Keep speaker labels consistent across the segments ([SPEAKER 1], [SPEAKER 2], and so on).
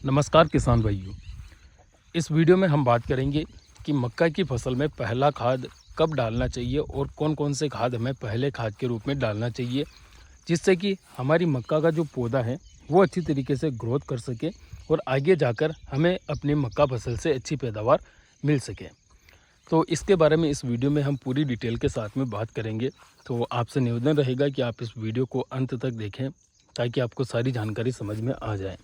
[SPEAKER 1] नमस्कार किसान भाइयों। इस वीडियो में हम बात करेंगे कि मक्का की फसल में पहला खाद कब डालना चाहिए और कौन कौन से खाद हमें पहले खाद के रूप में डालना चाहिए, जिससे कि हमारी मक्का का जो पौधा है वो अच्छी तरीके से ग्रोथ कर सके और आगे जाकर हमें अपनी मक्का फसल से अच्छी पैदावार मिल सके। तो इसके बारे में इस वीडियो में हम पूरी डिटेल के साथ में बात करेंगे। तो आपसे निवेदन रहेगा कि आप इस वीडियो को अंत तक देखें ताकि आपको सारी जानकारी समझ में आ जाए।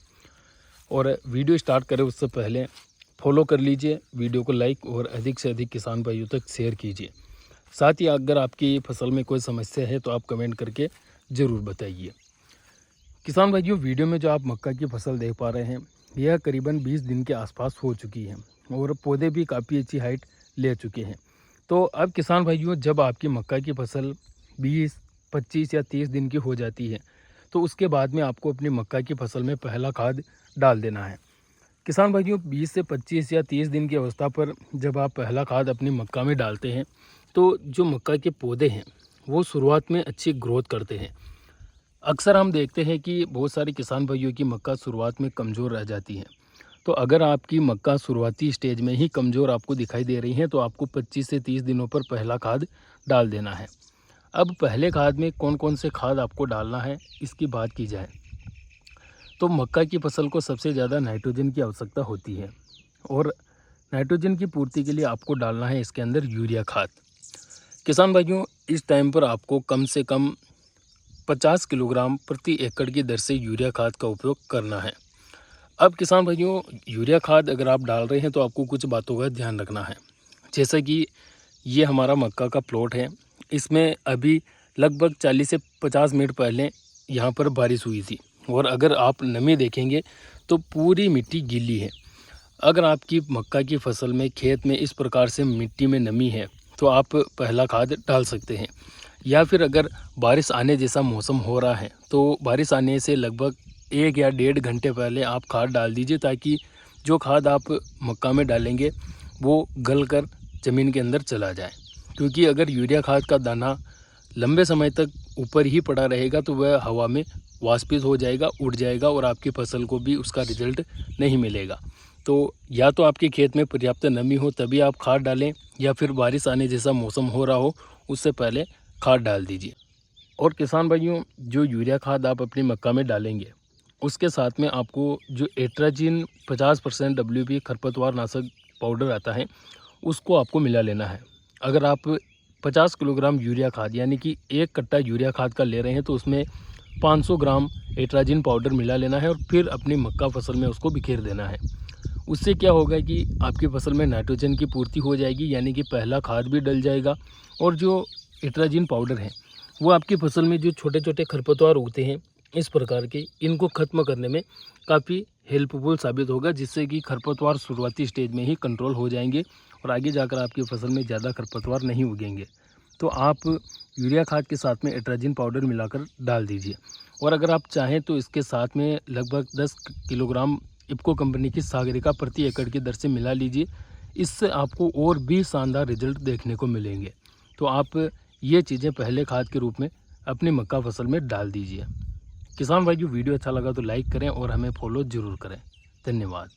[SPEAKER 1] और वीडियो स्टार्ट करें उससे पहले फॉलो कर लीजिए, वीडियो को लाइक और अधिक से अधिक किसान भाइयों तक शेयर कीजिए। साथ ही अगर आपकी फसल में कोई समस्या है तो आप कमेंट करके ज़रूर बताइए। किसान भाइयों, वीडियो में जो आप मक्का की फसल देख पा रहे हैं यह करीबन 20 दिन के आसपास हो चुकी है और पौधे भी काफ़ी अच्छी हाइट ले चुके हैं। तो अब किसान भाइयों, जब आपकी मक्का की फसल 20, 25 या 30 दिन की हो जाती है तो उसके बाद में आपको अपनी मक्का की फसल में पहला खाद डाल देना है। किसान भाइयों, 20 से 25 या 30 दिन की अवस्था पर जब आप पहला खाद अपनी मक्का में डालते हैं तो जो मक्का के पौधे हैं वो शुरुआत में अच्छी ग्रोथ करते हैं। अक्सर हम देखते हैं कि बहुत सारे किसान भाइयों की मक्का शुरुआत में कमज़ोर रह जाती है। तो अगर आपकी मक्का शुरुआती स्टेज में ही कमज़ोर आपको दिखाई दे रही है तो आपको 25 से 30 दिनों पर पहला खाद डाल देना है। अब पहले खाद में कौन कौन से खाद आपको डालना है इसकी बात की जाए तो मक्का की फसल को सबसे ज़्यादा नाइट्रोजन की आवश्यकता होती है और नाइट्रोजन की पूर्ति के लिए आपको डालना है इसके अंदर यूरिया खाद। किसान भाइयों, इस टाइम पर आपको कम से कम 50 किलोग्राम प्रति एकड़ की दर से यूरिया खाद का उपयोग करना है। अब किसान भाइयों, यूरिया खाद अगर आप डाल रहे हैं तो आपको कुछ बातों का ध्यान रखना है। जैसे कि ये हमारा मक्का का प्लॉट है, इसमें अभी लगभग 40 से 50 मिनट पहले यहाँ पर बारिश हुई थी और अगर आप नमी देखेंगे तो पूरी मिट्टी गीली है। अगर आपकी मक्का की फसल में खेत में इस प्रकार से मिट्टी में नमी है तो आप पहला खाद डाल सकते हैं। या फिर अगर बारिश आने जैसा मौसम हो रहा है तो बारिश आने से लगभग 1 या 1.5 घंटे पहले आप खाद डाल दीजिए, ताकि जो खाद आप मक्का में डालेंगे वो गल कर ज़मीन के अंदर चला जाए। क्योंकि अगर यूरिया खाद का दाना लंबे समय तक ऊपर ही पड़ा रहेगा तो वह हवा में वाष्पित हो जाएगा, उड़ जाएगा और आपकी फसल को भी उसका रिजल्ट नहीं मिलेगा। तो या तो आपके खेत में पर्याप्त नमी हो तभी आप खाद डालें, या फिर बारिश आने जैसा मौसम हो रहा हो उससे पहले खाद डाल दीजिए। और किसान भाइयों, जो यूरिया खाद आप अपनी मक्का में डालेंगे उसके साथ में आपको जो एट्राजिन 50% WP खरपतवार नाशक पाउडर आता है उसको आपको मिला लेना है। अगर आप 50 किलोग्राम यूरिया खाद यानी कि 1 कट्टा यूरिया खाद का ले रहे हैं तो उसमें 500 ग्राम एट्राजिन पाउडर मिला लेना है और फिर अपनी मक्का फसल में उसको बिखेर देना है। उससे क्या होगा कि आपकी फसल में नाइट्रोजन की पूर्ति हो जाएगी, यानी कि पहला खाद भी डल जाएगा और जो एट्राजिन पाउडर है वो आपकी फसल में जो छोटे छोटे खरपतवार उगते हैं इस प्रकार के, इनको ख़त्म करने में काफ़ी हेल्पफुल साबित होगा, जिससे कि खरपतवार शुरुआती स्टेज में ही कंट्रोल हो जाएंगे और आगे जाकर आपकी फसल में ज़्यादा खरपतवार नहीं उगेंगे। तो आप यूरिया खाद के साथ में एट्राजिन पाउडर मिलाकर डाल दीजिए। और अगर आप चाहें तो इसके साथ में लगभग 10 किलोग्राम इफ़को कंपनी की सागरिका प्रति एकड़ की दर से मिला लीजिए। इससे आपको और भी शानदार रिजल्ट देखने को मिलेंगे। तो आप ये चीज़ें पहले खाद के रूप में अपनी मक्का फसल में डाल दीजिए। किसान भाई, जो वीडियो अच्छा लगा तो लाइक करें और हमें फॉलो ज़रूर करें। धन्यवाद।